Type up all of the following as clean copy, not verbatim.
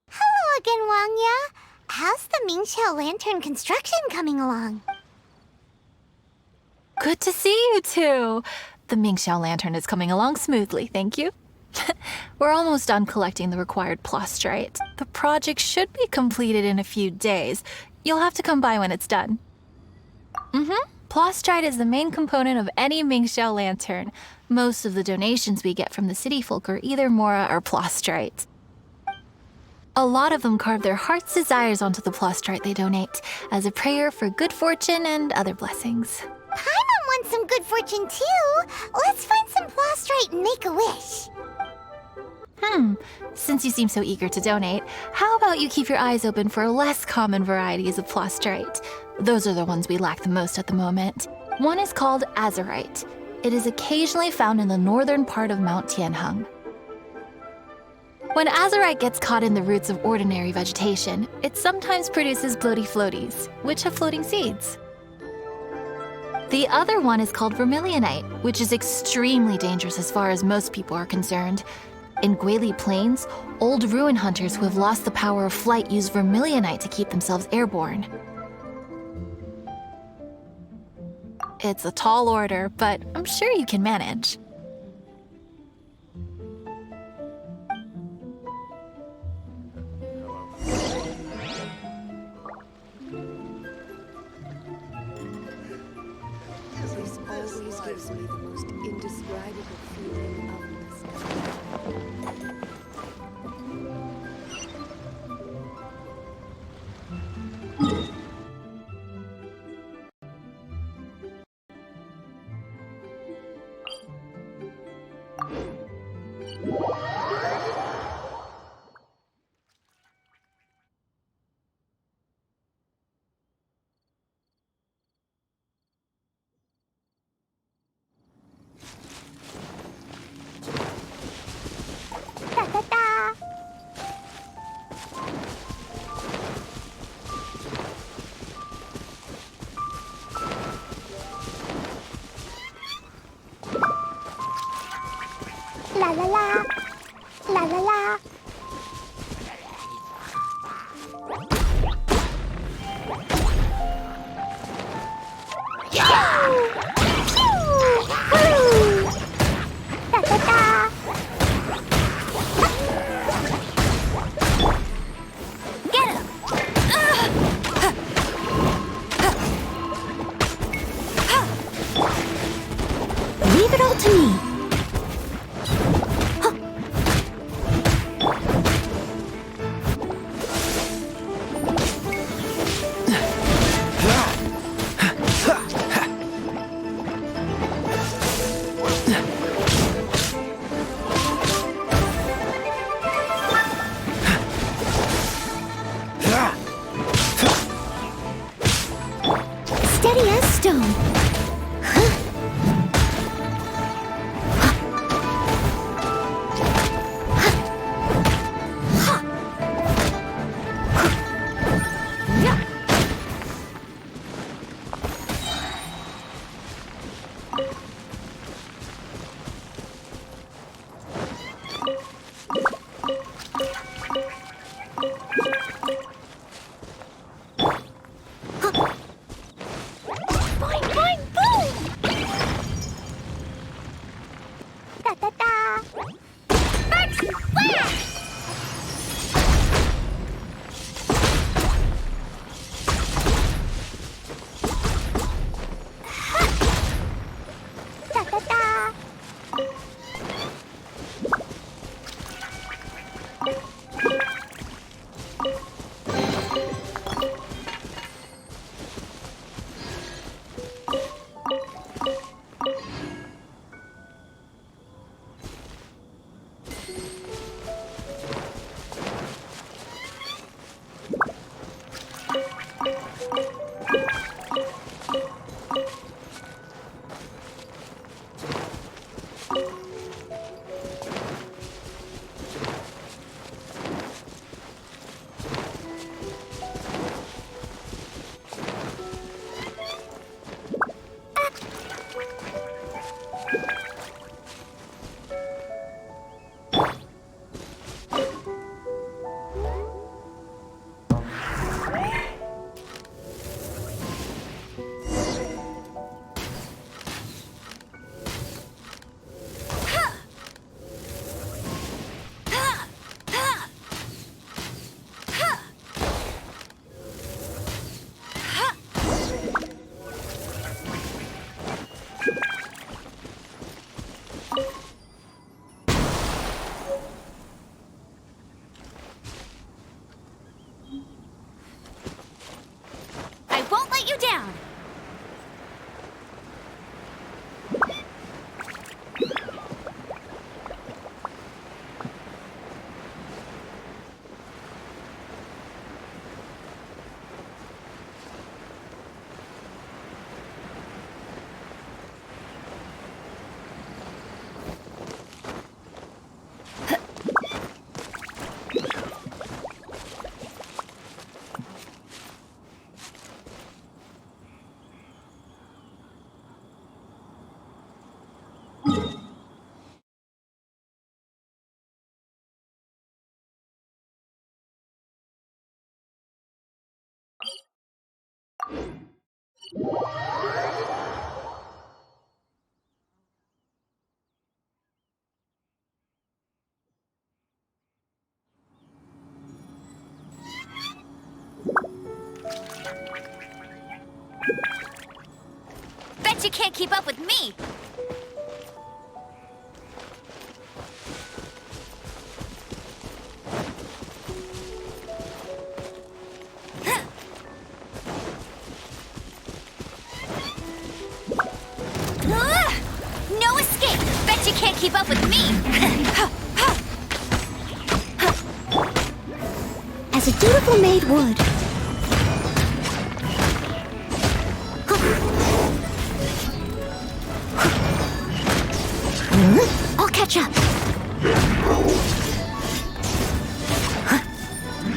Hello again, Wangya. How's the Mingxiao lantern construction coming along? Good to see you two. The Mingxiao lantern is coming along smoothly, thank you. We're almost done collecting the required plastrite. The project should be completed in a few days. You'll have to come by when it's done. Plastrite is the main component of any Mingxiao lantern. Most of the donations we get from the city folk are either mora or plastrite. A lot of them carve their heart's desires onto the plastrite they donate, as a prayer for good fortune and other blessings. Paimon wants some good fortune too. Let's find some plastrite and make a wish. Since you seem so eager to donate, how about you keep your eyes open for less common varieties of plastrite? Those are the ones we lack the most at the moment. One is called azurite. It is occasionally found in the northern part of Mount Tianheng. When azurite gets caught in the roots of ordinary vegetation, it sometimes produces bloaty floaties, which have floating seeds. The other one is called vermilionite, which is extremely dangerous as far as most people are concerned. In Guili Plains, old ruin hunters who have lost the power of flight use vermilionite to keep themselves airborne. It's a tall order, but I'm sure you can manage. This always gives me the most indescribable feeling of nostalgia. Bet you can't keep up with me! No escape! Bet you can't keep up with me! As a dutiful maid would. I'll catch up.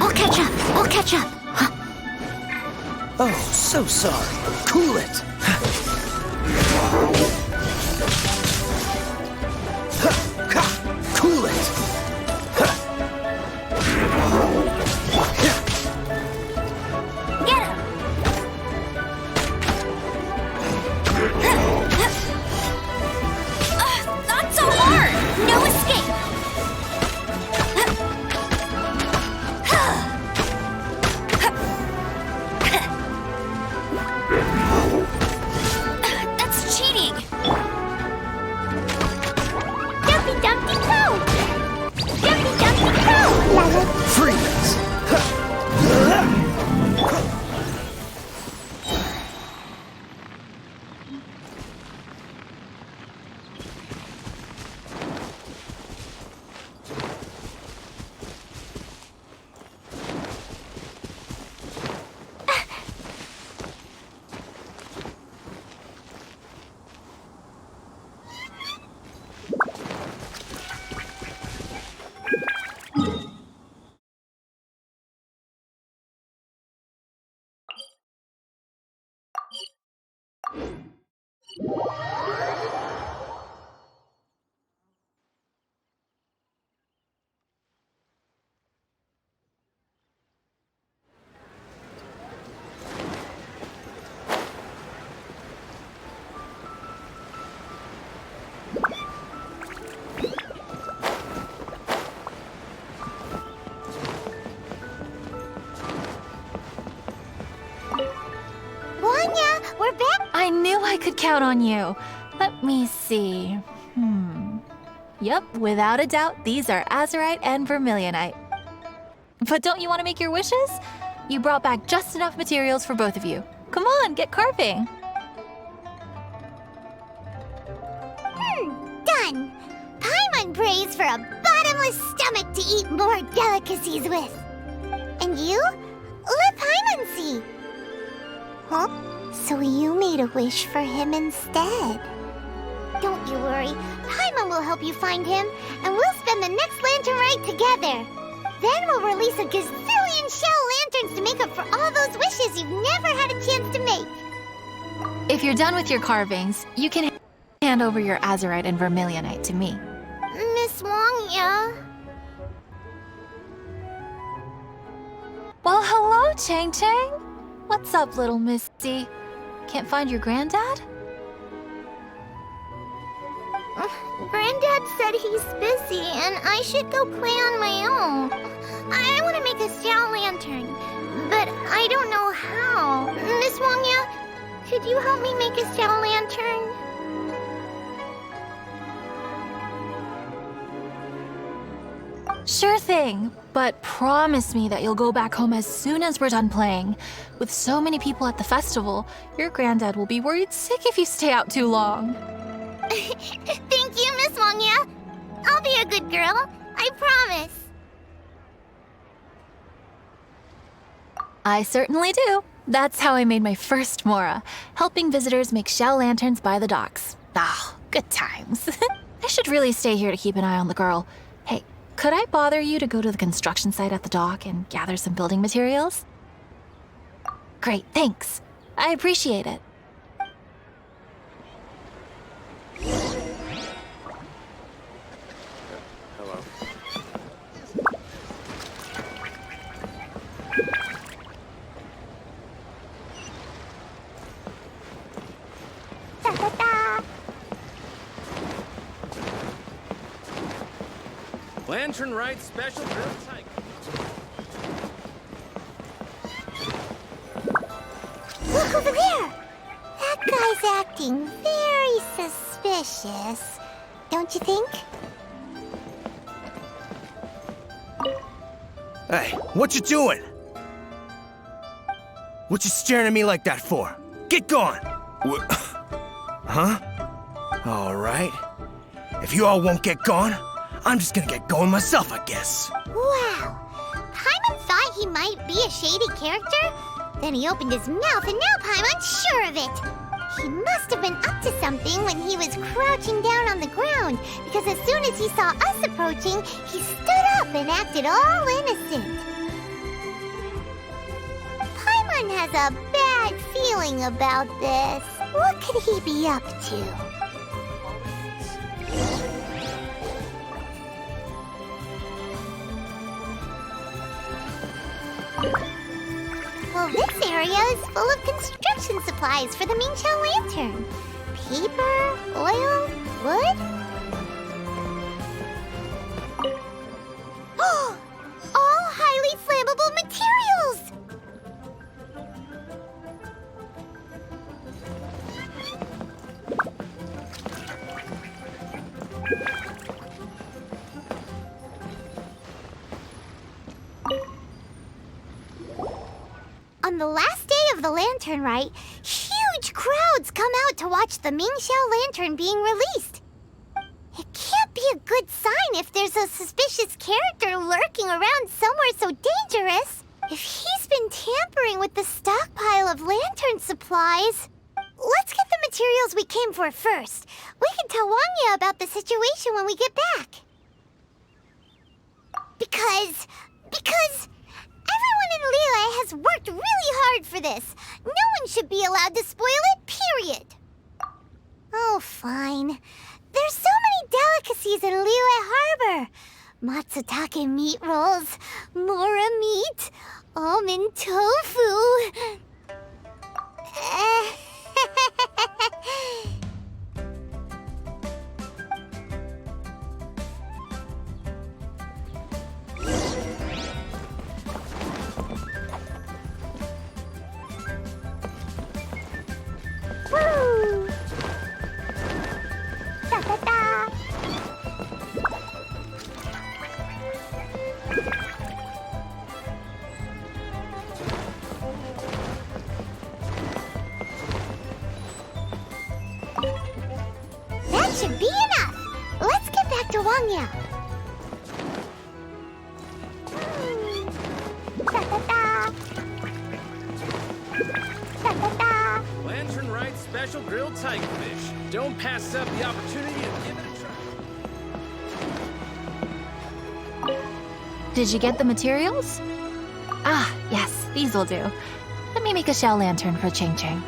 I'll catch up. I'll catch up. Oh, so sorry. Cool it. Cool it. Get him! Not so hard! No escape! That's cheating! Dumpy Dumpty Go! Dumpy Dumpty Go! Freeze! Wanya, we're back! I knew I could count on you. Let me see. Yep, without a doubt, these are azurite and vermilionite. But don't you want to make your wishes? You brought back just enough materials for both of you. Come on, get carving. Done! Paimon prays for a bottomless stomach to eat more delicacies with. And you? Let Paimon see. Huh? So you made a wish for him instead. Don't you worry. Paimon will help you find him, and we'll spend the next lantern rite together. Then we'll release a gazillion shell lanterns to make up for all those wishes you've never had a chance to make. If you're done with your carvings, you can hand over your azurite and vermilionite to me. Miss Wangya. Well, hello, Chang Chang. What's up, little missy? Can't find your granddad? Granddad said he's busy and I should go play on my own. I want to make a shell lantern, but I don't know how. Miss Wangya, could you help me make a shell lantern? Sure thing, but promise me that you'll go back home as soon as we're done playing. With so many people at the festival, your granddad will be worried sick if you stay out too long. Thank you, Miss Wangya. I'll be a good girl. I promise. I certainly do. That's how I made my first Mora, helping visitors make shell lanterns by the docks. Ah, good times. I should really stay here to keep an eye on the girl. Hey, could I bother you to go to the construction site at the dock and gather some building materials? Great, thanks. I appreciate it. Hello. Lantern Ride Special Grill Tiger. Look over there! That guy's acting very suspicious. Don't you think? Hey, what you doing? What you staring at me like that for? Get gone! Huh? All right. If you all won't get gone, I'm just gonna get going myself, I guess. Wow. Paimon thought he might be a shady character. Then he opened his mouth and now Paimon's sure of it. He must have been up to something when he was crouching down on the ground, because as soon as he saw us approaching, he stood up and acted all innocent. Paimon has a bad feeling about this. What could he be up to? Well, this area is full of construction supplies for the Mingqiao lantern. Paper, oil, wood. Oh! All highly flammable materials! On the last day of the lantern rite, huge crowds come out to watch the Mingqiao lantern being released. It can't be a good sign if there's a suspicious character lurking around somewhere so dangerous. If he's been tampering with the stockpile of lantern supplies... Let's get the materials we came for first. We can tell Wangya about the situation when we get back. Because everyone in Liyue has worked really hard for this. No one should be allowed to spoil it, period. Oh, fine. There's so many delicacies in Liyue Harbor. Matsutake meat rolls, mora meat, almond tofu. Woo! Da da da! That should be enough. Let's get back to Wangya. Da da da! Da da da! Lantern Ride Special Grilled Tigerfish. Don't pass up the opportunity to give it a try. Did you get the materials? Ah, yes, these will do. Let me make a shell lantern for Ching Ching.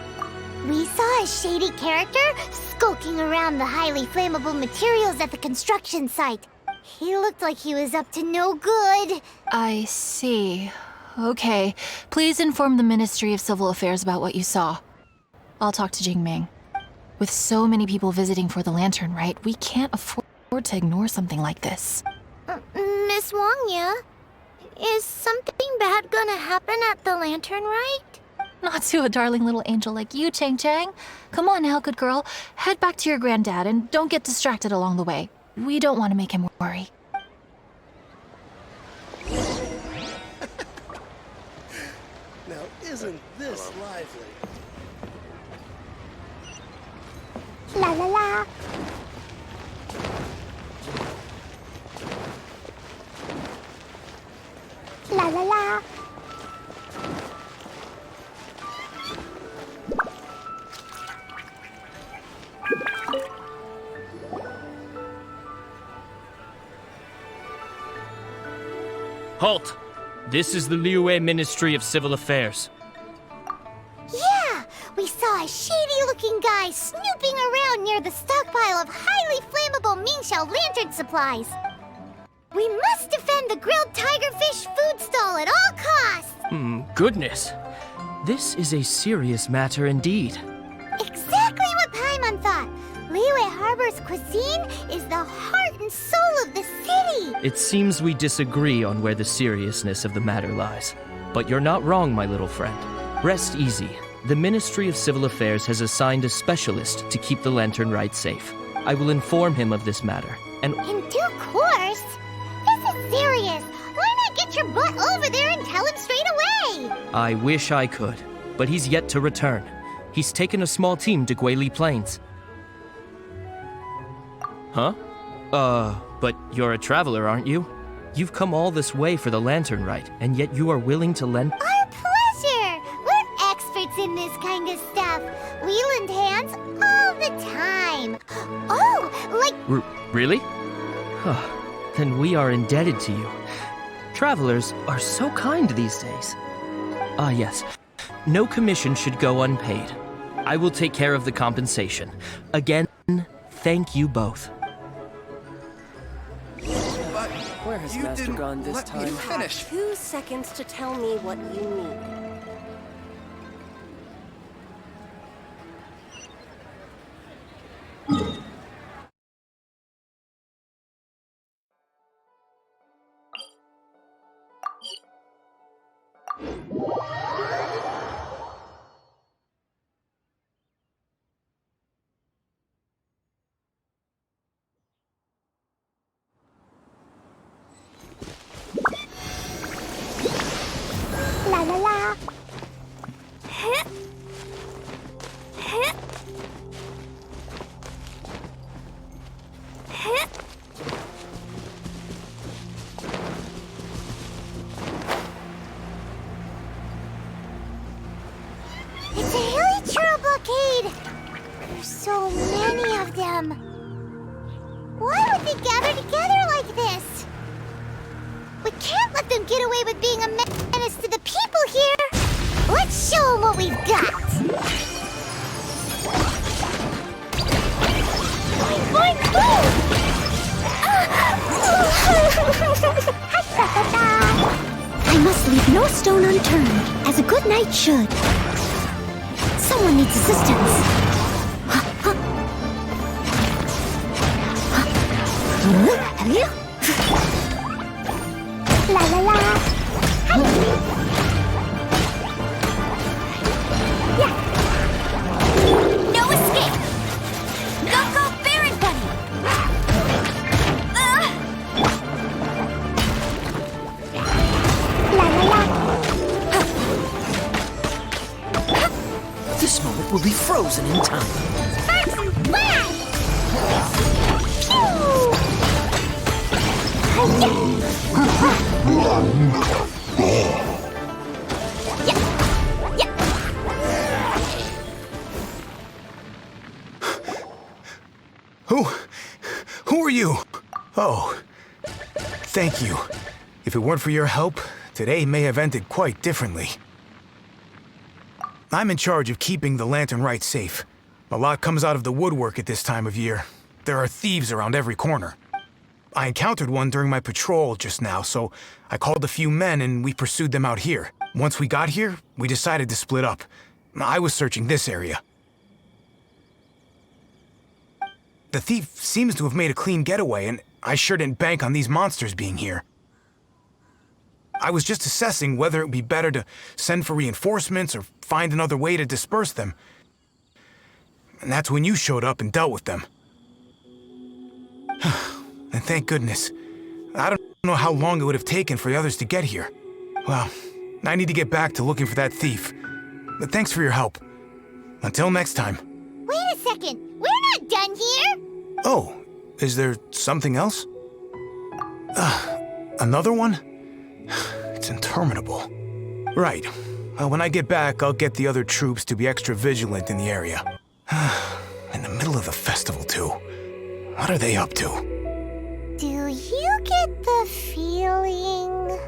We saw a shady character skulking around the highly flammable materials at the construction site. He looked like he was up to no good. I see. Okay, please inform the Ministry of Civil Affairs about what you saw. I'll talk to Jingming. With so many people visiting for the lantern, right? We can't afford to ignore something like this. Miss Wangya, is something bad gonna happen at the lantern rite? Not to a darling little angel like you, Chang Chang. Come on now, good girl. Head back to your granddad and don't get distracted along the way. We don't want to make him worry. Now, isn't this lively? La la la. La la la. Halt! This is the Liyue Ministry of Civil Affairs. Yeah, we saw a shady-looking guy snooping around near the stockpile of highly flammable Mingqiao lantern supplies. We must defend the grilled tigerfish food stall at all costs. Goodness. This is a serious matter indeed. Exactly what Paimon thought. Liyue Harbor's cuisine is the heart and soul of the pity! It seems we disagree on where the seriousness of the matter lies. But you're not wrong, my little friend. Rest easy. The Ministry of Civil Affairs has assigned a specialist to keep the Lantern Rite safe. I will inform him of this matter, and In due course? This is serious. Why not get your butt over there and tell him straight away? I wish I could. But he's yet to return. He's taken a small team to Guili Plains. Huh? But you're a traveler, aren't you? You've come all this way for the Lantern Rite, and yet you are willing to lend— Our pleasure! We're experts in this kind of stuff. We lend hands all the time. Oh, like Really? Then we are indebted to you. Travelers are so kind these days. Ah, yes. No commission should go unpaid. I will take care of the compensation. Again, thank you both. Where has Master gone this time? You have 2 seconds to tell me what you need. la la la. It's a hilly blockade. There's so many of them. Why would they gather together like this? We can't let them get away with being a menace to the people here. Let's show them what we've got. Boing, boing, boing! I must leave no stone unturned, as a good knight should. Someone needs assistance. La la la. Yeah. No escape. Go Baron Bunny. La la la. This moment will be frozen in time. Sparks and flash. Pew. Who are you? Oh, thank you. If it weren't for your help, today may have ended quite differently. I'm in charge of keeping the Lantern Rite safe. A lot comes out of the woodwork at this time of year. There are thieves around every corner. I encountered one during my patrol just now, so I called a few men and we pursued them out here. Once we got here, we decided to split up. I was searching this area. The thief seems to have made a clean getaway, and I sure didn't bank on these monsters being here. I was just assessing whether it would be better to send for reinforcements or find another way to disperse them. And that's when you showed up and dealt with them. And thank goodness. I don't know how long it would have taken for the others to get here. Well, I need to get back to looking for that thief. But thanks for your help. Until next time. Wait a second. We're not done here. Oh, is there something else? Another one? It's interminable. Right. Well, when I get back, I'll get the other troops to be extra vigilant in the area. In the middle of the festival, too. What are they up to? Do you get the feeling?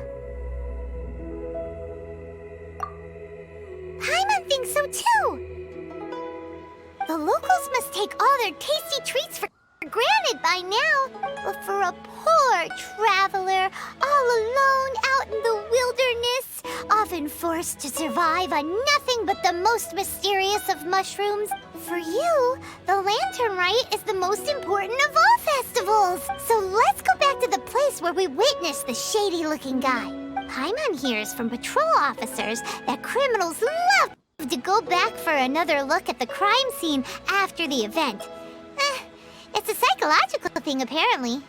Paimon thinks so too. The locals must take all their tasty treats for granted by now. But for a poor traveler, all alone out in the wilderness, often forced to survive on nothing but the most mysterious of mushrooms, for you, the Lantern Rite is the most important of all festivals. So let's go back to the place where we witnessed the shady-looking guy. Paimon hears from patrol officers that criminals love to go back for another look at the crime scene after the event. It's a psychological thing, apparently.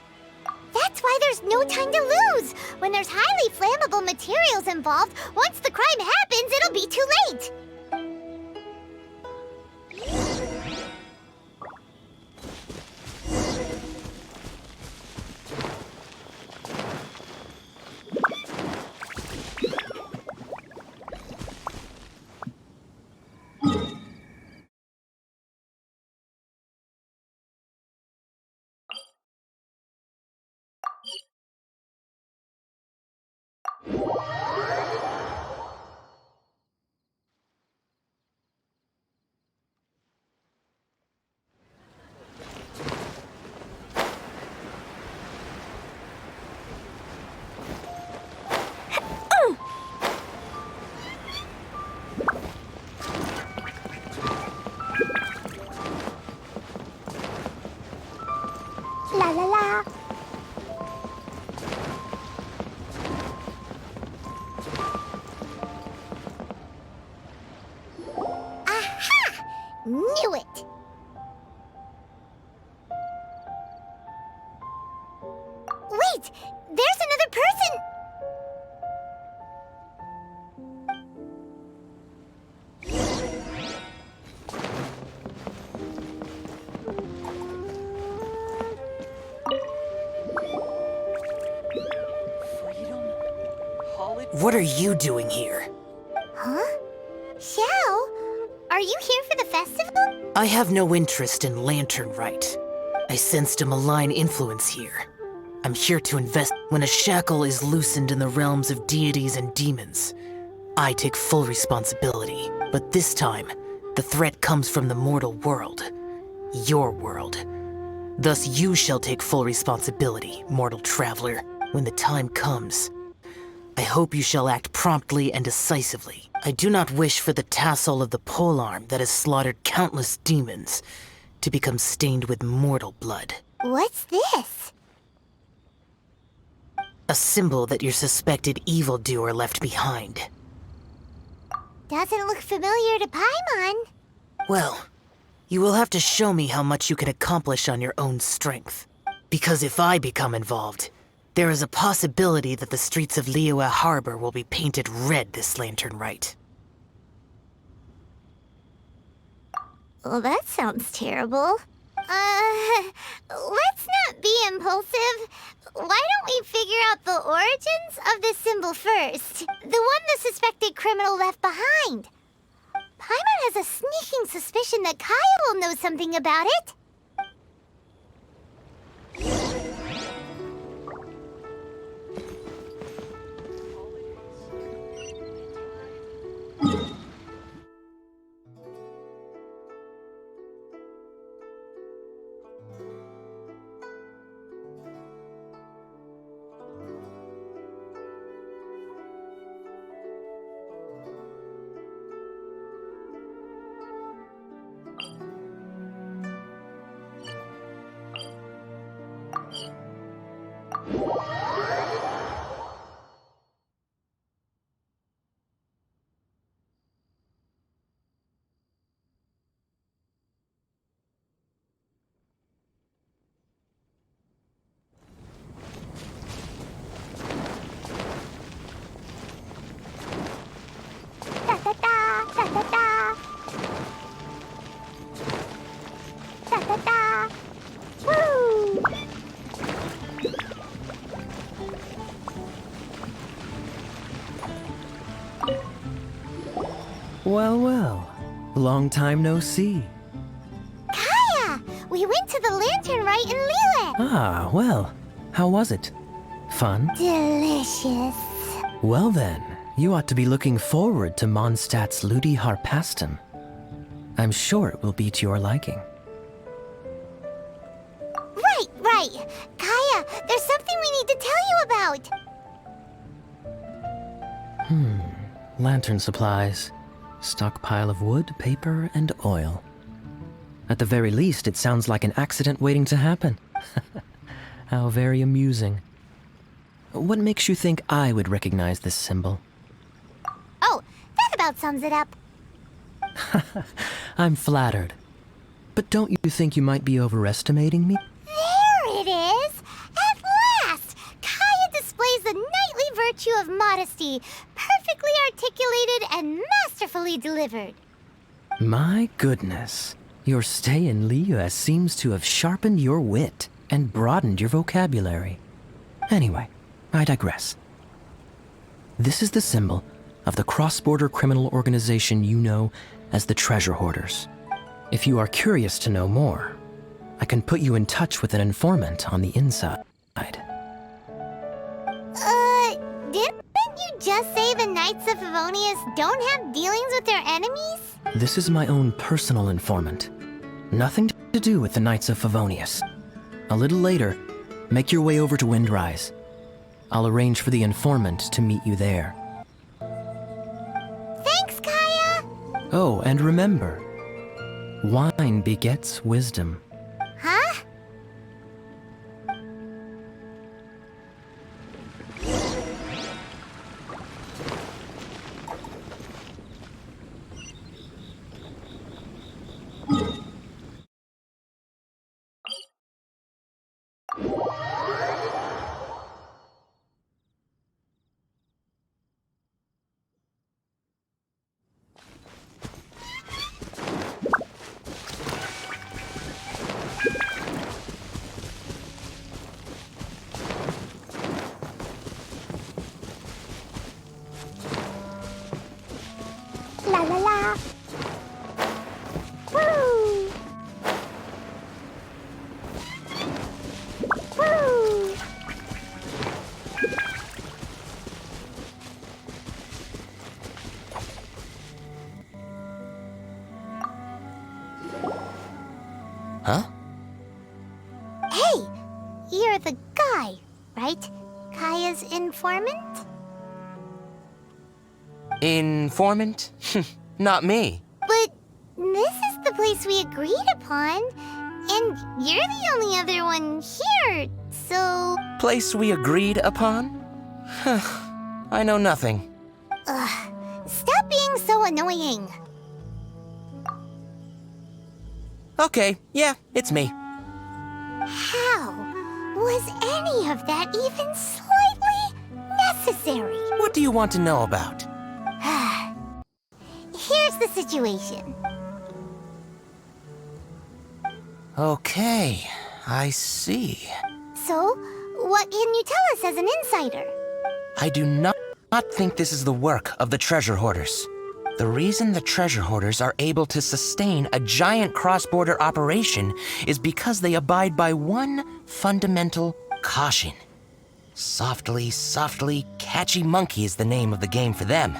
That's why there's no time to lose. When there's highly flammable materials involved, once the crime happens, it'll be too late. La la la. Aha! Knew it! Wait! There's another person! What are you doing here? Huh? Xiao? Are you here for the festival? I have no interest in Lantern Rite. I sensed a malign influence here. I'm here to invest. When a shackle is loosened in the realms of deities and demons, I take full responsibility. But this time, the threat comes from the mortal world. Your world. Thus you shall take full responsibility, mortal traveler, when the time comes. I hope you shall act promptly and decisively. I do not wish for the tassel of the polearm that has slaughtered countless demons to become stained with mortal blood. What's this? A symbol that your suspected evildoer left behind. Doesn't look familiar to Paimon. Well, you will have to show me how much you can accomplish on your own strength. Because if I become involved, there is a possibility that the streets of Liyue Harbor will be painted red this Lantern Rite. Well, that sounds terrible. Let's not be impulsive. Why don't we figure out the origins of this symbol first? The one the suspected criminal left behind. Paimon has a sneaking suspicion that Kaya will know something about it. Well, well. Long time no see. Kaya! We went to the Lantern Rite in Liyue! Ah, well. How was it? Fun? Delicious. Well then, you ought to be looking forward to Mondstadt's Ludi Harpastum. I'm sure it will be to your liking. Right. Kaya, there's something we need to tell you about. Lantern supplies. Stockpile of wood, paper, and oil. At the very least, it sounds like an accident waiting to happen. How very amusing. What makes you think I would recognize this symbol? Oh, that about sums it up. I'm flattered. But don't you think you might be overestimating me? There it is! At last! Kaya displays the knightly virtue of modesty, perfectly articulated and masterfully delivered. My goodness. Your stay in Liyue seems to have sharpened your wit and broadened your vocabulary. Anyway, I digress. This is the symbol of the cross-border criminal organization you know as the Treasure Hoarders. If you are curious to know more, I can put you in touch with an informant on the inside. Didn't you just say the Knights of Favonius don't have dealings with their enemies? This is my own personal informant. Nothing to do with the Knights of Favonius. A little later, make your way over to Windrise. I'll arrange for the informant to meet you there. Thanks, Kaya! Oh, and remember, wine begets wisdom. Huh? La la la. Woo! Woo! Huh? Hey, you're the guy, right? Kaya's informant? Informant? Not me. But this is the place we agreed upon, and you're the only other one here, so... Place we agreed upon? I know nothing. Ugh, stop being so annoying. Okay, yeah, it's me. How was any of that even slightly necessary? What do you want to know about? Here's the situation. Okay, I see. So, what can you tell us as an insider? I do not think this is the work of the Treasure Hoarders. The reason the Treasure Hoarders are able to sustain a giant cross-border operation is because they abide by one fundamental caution. Softly, softly, catchy monkey is the name of the game for them.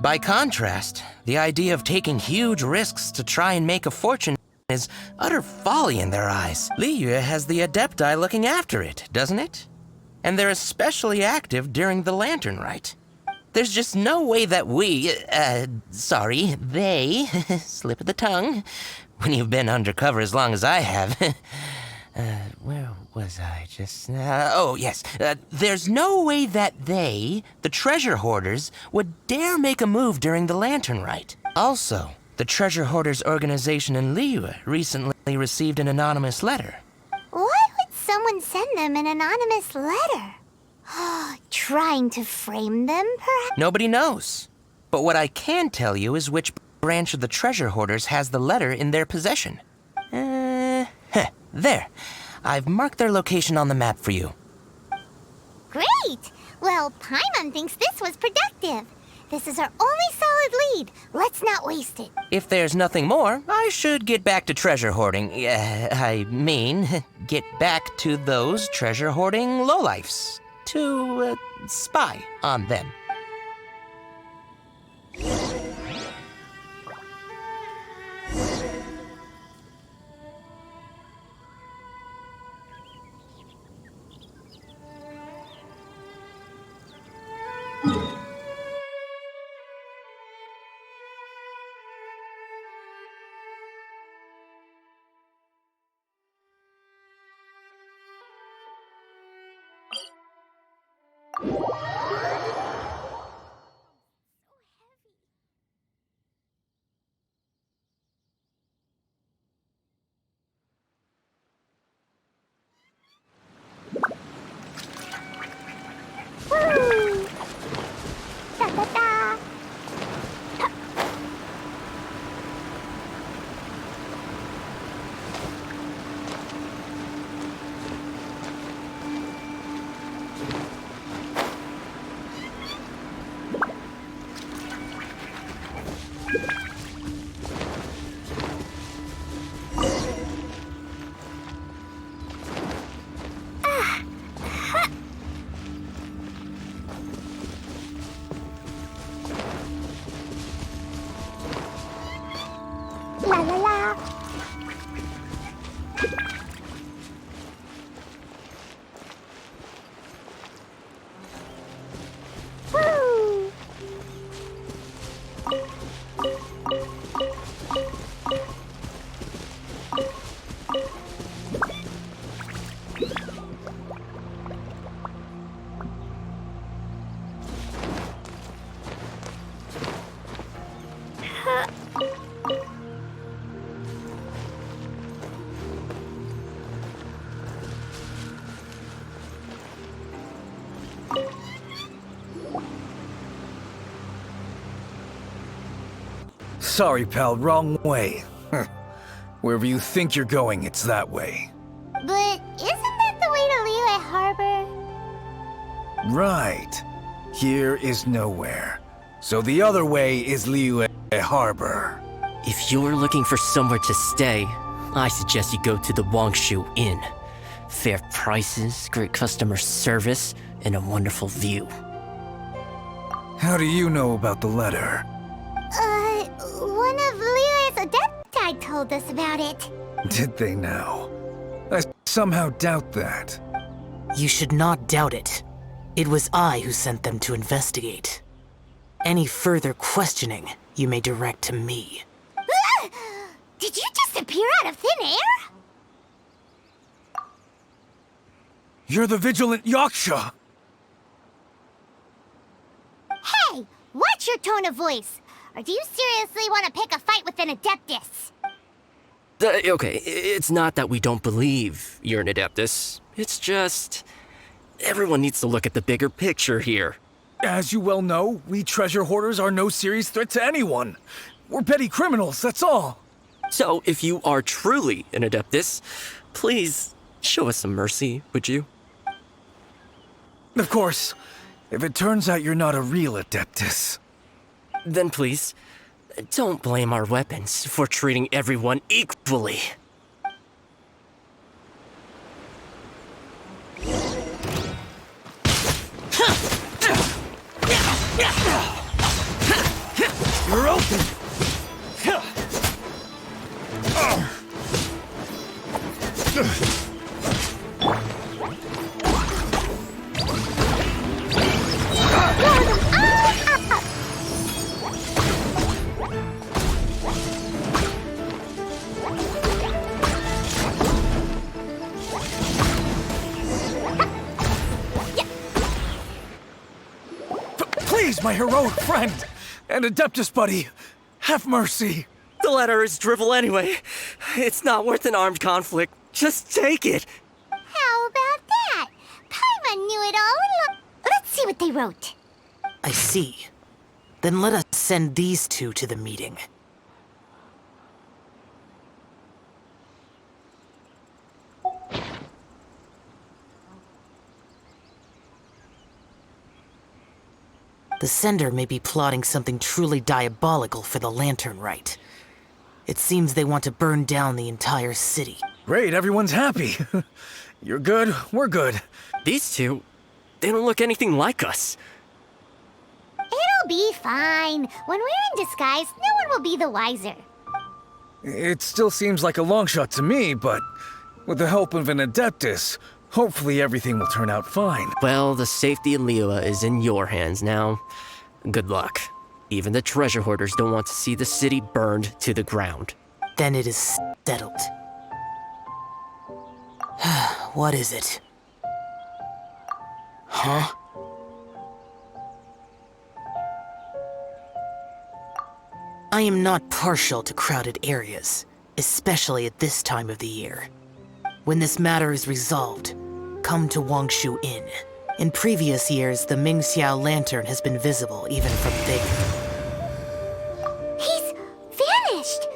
By contrast, the idea of taking huge risks to try and make a fortune is utter folly in their eyes. Liyue has the Adepti looking after it, doesn't it? And they're especially active during the Lantern Rite. There's just no way that they, slip of the tongue, when you've been undercover as long as I have. Where was I just now? Oh, yes. There's no way that they, the Treasure Hoarders, would dare make a move during the Lantern Rite. Also, the Treasure Hoarders organization in Liyue recently received an anonymous letter. Why would someone send them an anonymous letter? Trying to frame them, perhaps? Nobody knows. But what I can tell you is which branch of the Treasure Hoarders has the letter in their possession. There. I've marked their location on the map for you. Great! Well, Paimon thinks this was productive. This is our only solid lead. Let's not waste it. If there's nothing more, I should get back to treasure hoarding. Get back to those treasure hoarding lowlifes. To, spy on them. da da. La la la. Woo. Sorry, pal, wrong way. Wherever you think you're going, it's that way. But isn't that the way to Liyue Harbor? Right. Here is nowhere. So the other way is Liyue Harbor. If you're looking for somewhere to stay, I suggest you go to the Wangshu Inn. Fair prices, great customer service, and a wonderful view. How do you know about the letter? One of Liyue's Adepti told us about it. Did they now? I somehow doubt that. You should not doubt it. It was I who sent them to investigate. Any further questioning, you may direct to me. Did you just appear out of thin air? You're the vigilant Yaksha! Hey, watch your tone of voice. Or do you seriously want to pick a fight with an Adeptus? Okay, it's not that we don't believe you're an Adeptus. It's just... everyone needs to look at the bigger picture here. As you well know, we treasure hoarders are no serious threat to anyone. We're petty criminals, that's all. So, if you are truly an Adeptus, please show us some mercy, would you? Of course, if it turns out you're not a real Adeptus. Then please, don't blame our weapons for treating everyone equally. You're open! Please, my heroic friend and Adeptus buddy, have mercy. The letter is drivel anyway. It's not worth an armed conflict. Just take it. How about that? Paimon knew it all. Let's see what they wrote. I see. Then let us send these two to the meeting. The sender may be plotting something truly diabolical for the Lantern Rite. It seems they want to burn down the entire city. Great, everyone's happy. You're good, we're good. These two, they don't look anything like us. It'll be fine. When we're in disguise, no one will be the wiser. It still seems like a long shot to me, but with the help of an Adeptus, hopefully everything will turn out fine. Well, the safety of Liyue is in your hands now. Good luck. Even the treasure hoarders don't want to see the city burned to the ground. Then it is settled. What is it? Huh? I am not partial to crowded areas, especially at this time of the year. When this matter is resolved, come to Wangshu Inn. In previous years, the Mingxiao lantern has been visible even from there. He's vanished!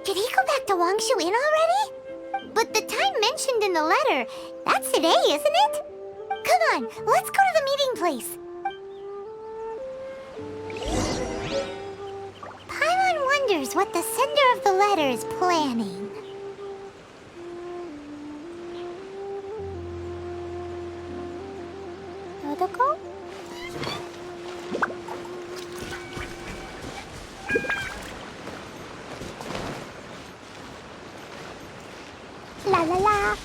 Did he go back to Wangshu Inn already? But the time mentioned in the letter, that's today, isn't it? Come on, let's go to the meeting place. Paimon wonders what the sender of the letter is planning. Nodoko? La la la.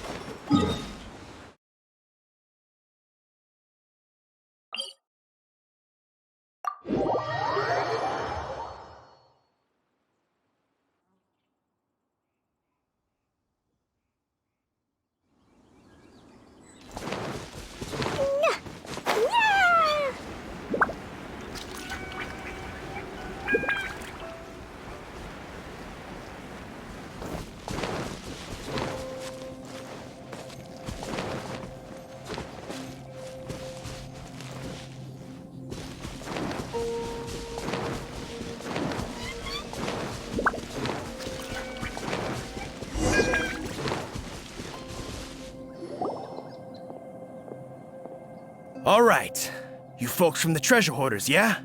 All right. You folks from the treasure hoarders, yeah?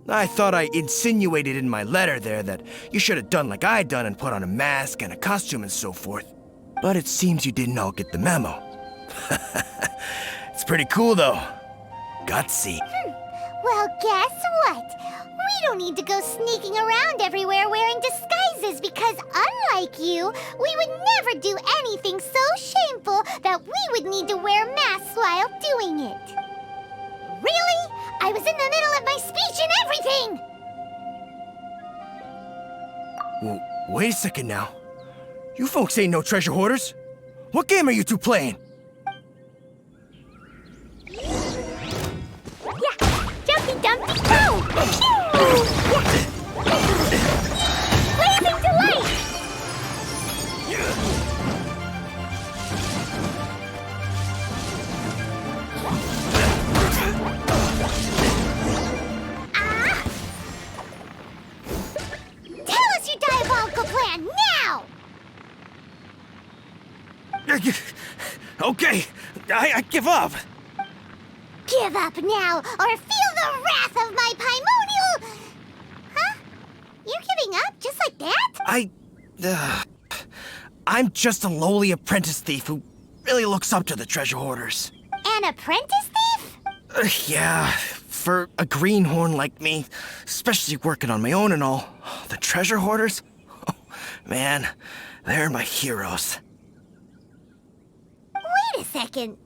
I thought I insinuated in my letter there that you should have done like I done and put on a mask and a costume and so forth. But it seems you didn't all get the memo. It's pretty cool, though. Gutsy. Well, guess what? We don't need to go sneaking around everywhere wearing disguises because unlike you, we would never do anything so shameful that we would need to wear masks while doing it. Really? I was in the middle of my speech and everything! Well, wait a second now. You folks ain't no treasure hoarders. What game are you two playing? Jumpy Dumpty Go! Blazing Delight! Tell us your diabolical plan now! Okay, I give up. Give up now, or feel the wrath of my Paimonial... Huh? You're giving up just like that? I'm just a lowly apprentice thief who really looks up to the treasure hoarders. An apprentice thief? Yeah, for a greenhorn like me, especially working on my own and all, the treasure hoarders? Oh, man, they're my heroes. Wait a second.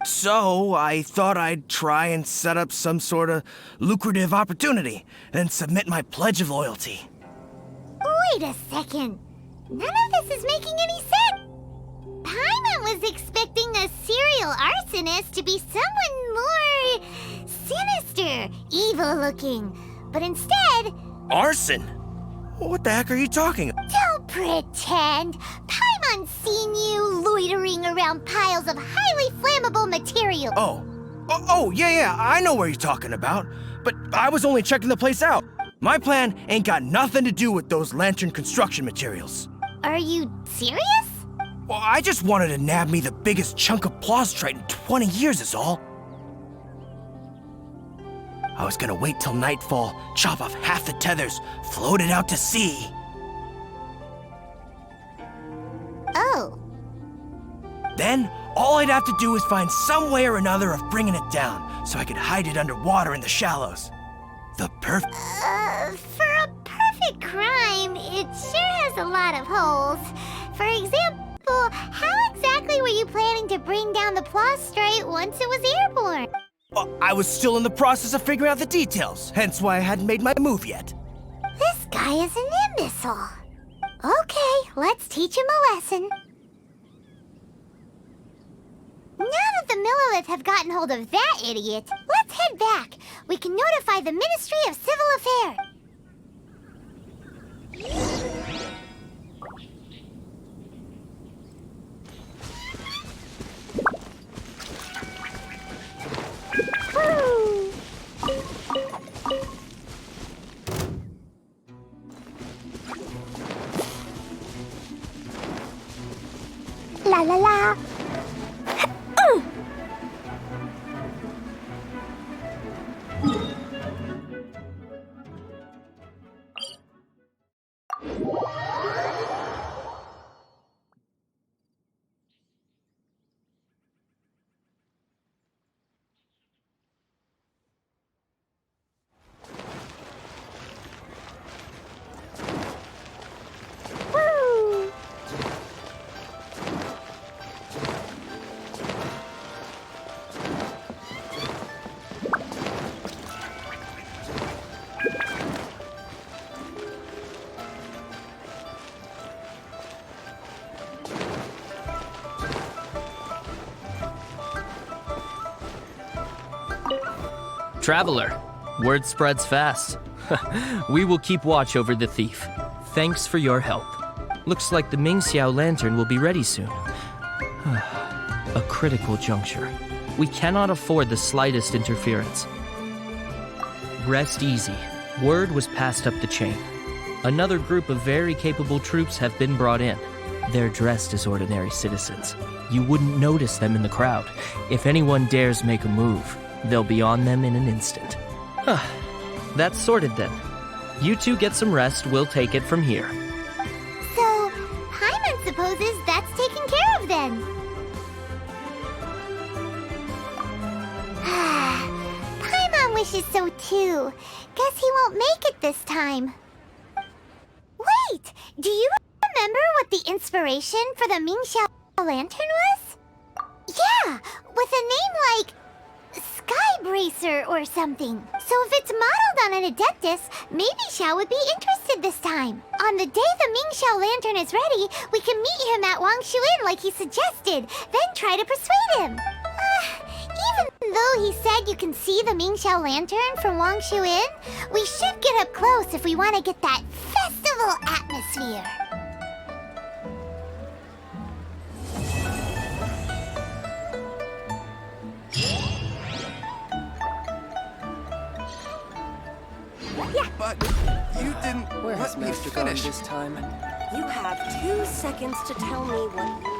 So, I thought I'd try and set up some sort of lucrative opportunity and submit my pledge of loyalty. Wait a second. None of this is making any sense. Paimon was expecting a serial arsonist to be someone more sinister, evil-looking. But instead... Arson? What the heck are you talking about? Don't pretend. Paimon's seen you loitering around piles of highly flammable material. Oh, yeah, I know what you're talking about. But I was only checking the place out. My plan ain't got nothing to do with those lantern construction materials. Are you serious? Well, I just wanted to nab me the biggest chunk of plaustrite in 20 years is all. I was gonna wait till nightfall, chop off half the tethers, float it out to sea. Oh. Then, all I'd have to do is find some way or another of bringing it down, so I could hide it underwater in the shallows. The perfect... For a perfect crime, it sure has a lot of holes. For example, how exactly were you planning to bring down the plaustrite once it was airborne? I was still in the process of figuring out the details, hence why I hadn't made my move yet. This guy is an imbecile. Okay, let's teach him a lesson. Now that the Millilith have gotten hold of that idiot, let's head back. We can notify the Ministry of Civil Affairs. Traveler, word spreads fast. We will keep watch over the thief. Thanks for your help. Looks like the Mingxiao lantern will be ready soon. A critical juncture. We cannot afford the slightest interference. Rest easy. Word was passed up the chain. Another group of very capable troops have been brought in. They're dressed as ordinary citizens. You wouldn't notice them in the crowd. If anyone dares make a move, they'll be on them in an instant. That's sorted then. You two get some rest, we'll take it from here. So, Paimon supposes that's taken care of then. Paimon wishes so too. Guess he won't make it this time. Wait! Do you remember what the inspiration for the Mingxiao lantern was? Yeah! With a name like Sky Bracer or something. So if it's modeled on an Adeptus, maybe Xiao would be interested this time. On the day the Mingxiao lantern is ready, we can meet him at Wangshu Inn like he suggested, then try to persuade him. Even though he said you can see the Mingxiao lantern from Wangshu Inn, we should get up close if we want to get that festival atmosphere. But you didn't Where has let me Master gone finish. this time? You have 2 seconds to tell me what you